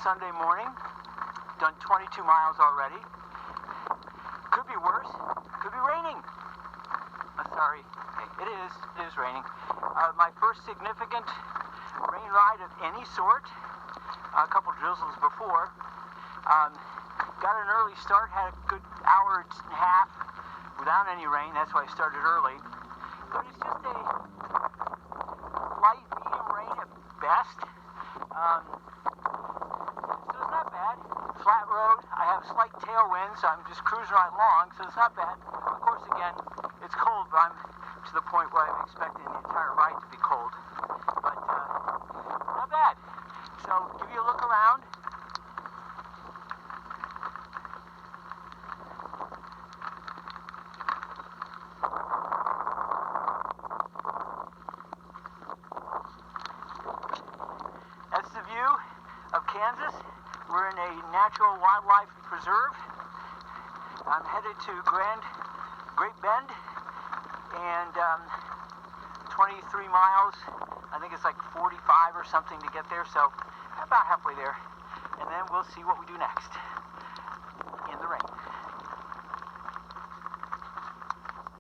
Sunday morning. Done 22 miles already. Could be worse. Could be raining. Sorry. Okay, it is raining. My first significant rain ride of any sort. A couple drizzles before. Got an early start. Had a good hour and a half without any rain. That's why I started early. But it's just a light, medium rain at best. So it's not bad. Flat road. I have slight tailwind, so I'm just cruising right along, so it's not bad. Of course, again, it's cold, but I'm to the point where I'm expecting the entire ride to be cold. But not bad. So give you a look around. That's the view of Kansas. We're in a natural wildlife preserve. I'm headed to Great Bend, and 23 miles. I think it's like 45 or something to get there, so about halfway there. And then we'll see what we do next in the rain.